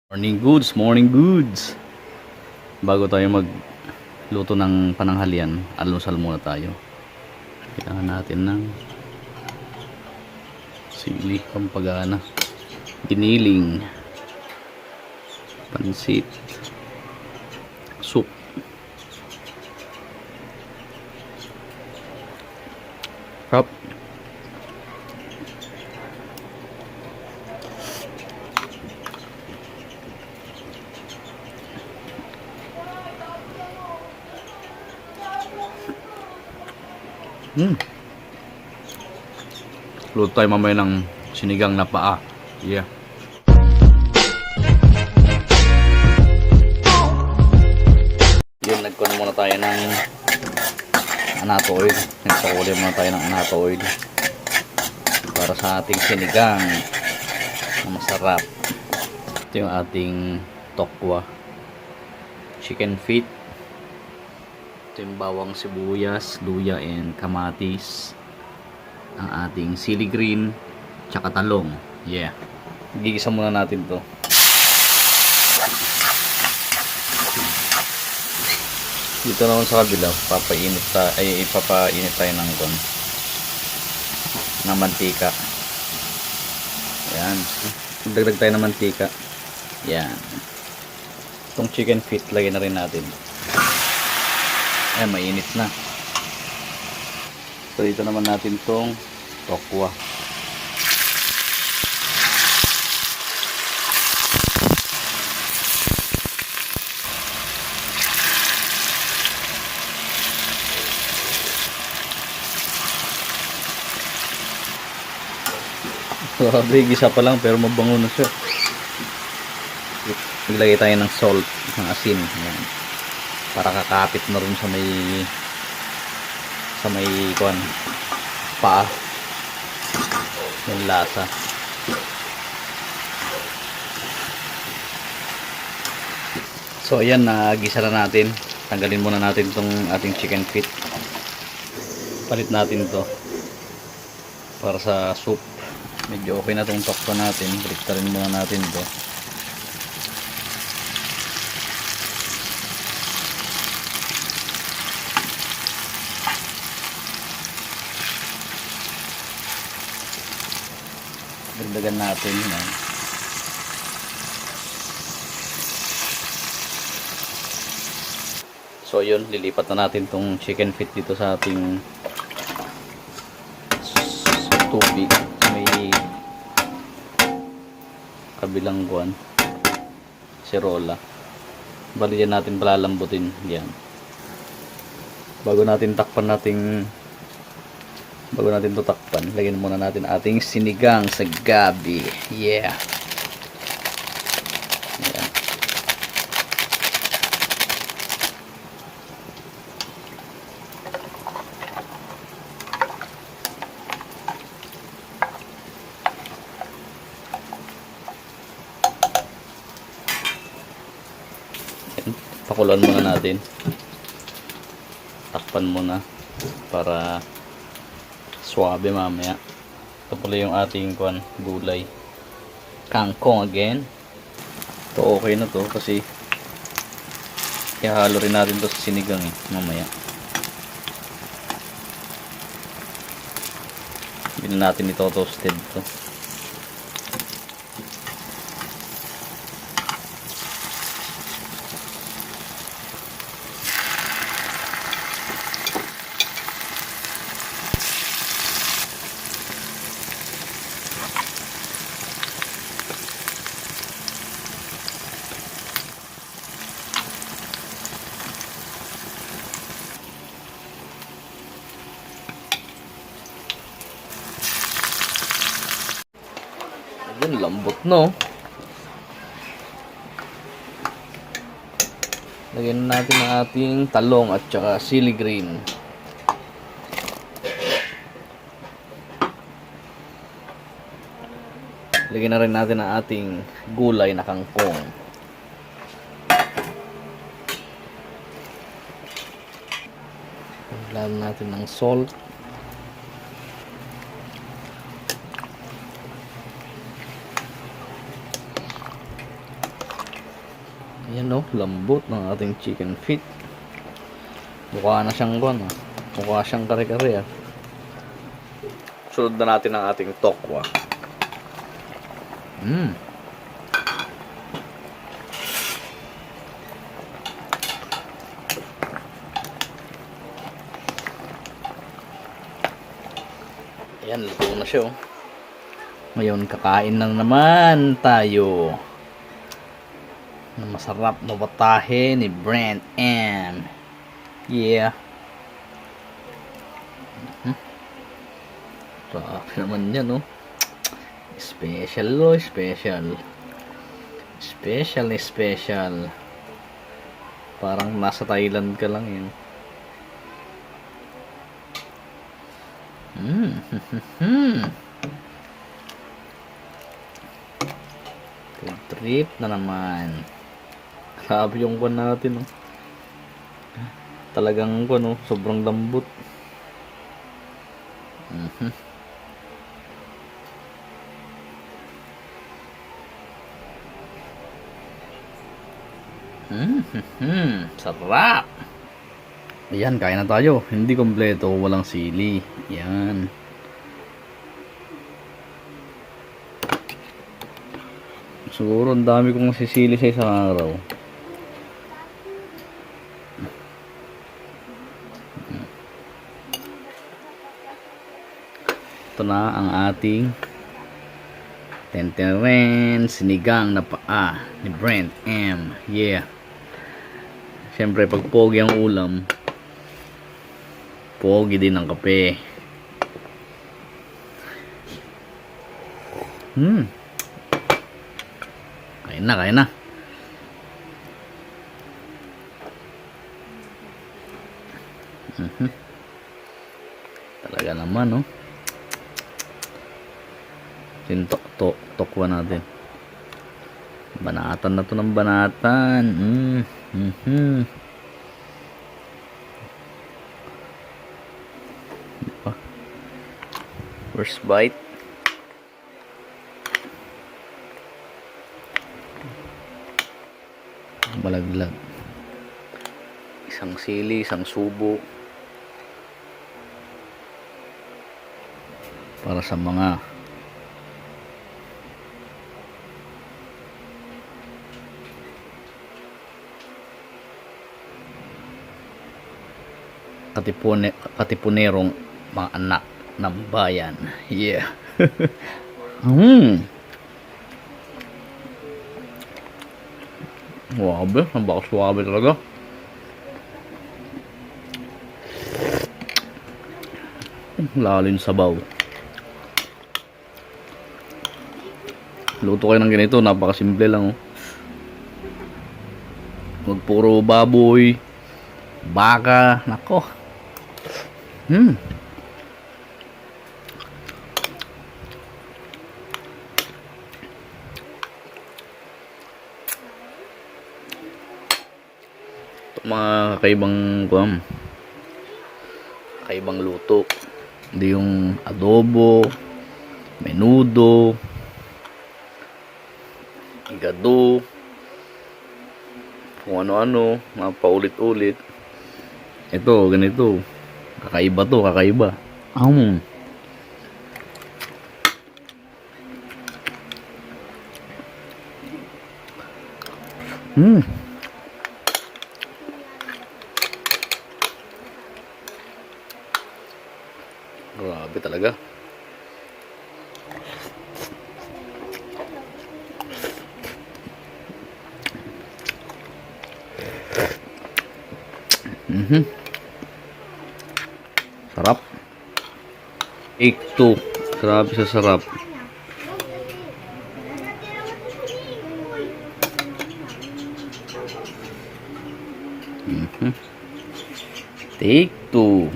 Morning goods. Bago tayo magluto ng pananghalian, almusal muna tayo. Kailangan natin ng sili, pampagana, giniling, pansit, soup. Prop. Luto tayo mamaya ng sinigang na paa. Yeah. Yun, nagkuhan muna tayo ng annatto oil. Nagsakuli muna tayo ng annatto oil para sa ating sinigang na masarap. Ito yung ating tokwa, chicken feet. Ito yung bawang sibuyas, luya, and kamatis. Ang ating sili green, tsaka talong. Yeah. Gigisa muna natin to. Dito naman sa kabila, ipapainit tayo ng mantika. Yan. Dagdag tayo ng mantika. Yan. Itong chicken feet, lagyan na rin natin. Ayan, mainit na. So, dito naman natin tong tokwa. Grabe, gisa pa lang pero mabango na siya. Maglagay tayo ng salt, ng asin. Ayan. Para kakapit na rin sa may paa yung lasa. So ayan, nagisa na natin. Tanggalin muna natin tong ating chicken feet. Palit natin to para sa soup. Medyo okay na tong tokwa natin. Balik muna natin to. Dagdagan natin yan. So yun, lilipat na natin tong chicken feet dito sa ating tubig. May kabilang guwan, sirola. Bali yan natin palalambutin yan. Bago natin to takpan, lagyan muna natin ating sinigang sa gabi. Yeah. Ayan. Ayan. Pakuluan muna natin. Takpan muna para suabe mamaya. Ito pala yung ating gulay, kangkong again. Ito okay na to kasi ihalo rin natin to sa sinigang mamaya. Hindi natin ito toasted to. Ayun, lambot no. Lagyan natin ang ating talong at saka sili green. Lagyan na rin natin ang ating gulay na kangkong. Lagyan natin ng salt. Ayan o, lambot ng ating chicken feet. Mukha na siyang guwan ah. Mukha siyang kare-kare ah. Sunod na natin ang ating tokwa. Ayan, luto na siya oh. Ngayon, kakain na naman tayo ng masarap na batahe ni Brent M. Yeah. Sarap naman yan oh. Special oh, special. Special. Parang nasa Thailand ka lang yun. Good trip na naman. Grabe yung kwan natin oh. Talagang kwan oh, sobrang lambot. Sarap. Ayan, kain na tayo. Hindi kompleto, walang sili. Ayan. Siguro ang dami kong sisili sa isang araw. Ito na ang ating tenteren sinigang na paa ni Brent M. Yeah. Siyempre pag pogi ang ulam, pogi din ang kape. Kain na. Talaga naman no. Tokwa natin. Banatan na to ng banatan. First bite. Malaglag. Isang sili, isang subo. Para sa mga katipunerong mga anak ng bayan. Yeah. Wabe, ang bakas wabe talaga. Lalim sabaw. Luto kayo ng ganito, napakasimple lang oh. Huwag puro baboy, baka, nako. Mga kakaibang luto. Hindi yung adobo, menudo, gado, kung ano-ano, mga paulit-ulit. Ito, ganito. Kakaiba to, kakaiba. Grabe talaga. Sarap. Take 2. Grabe sa sarap. Take 2.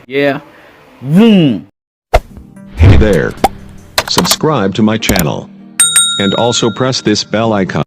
Yeah. Boom. Hey there. Subscribe to my channel. And also press this bell icon.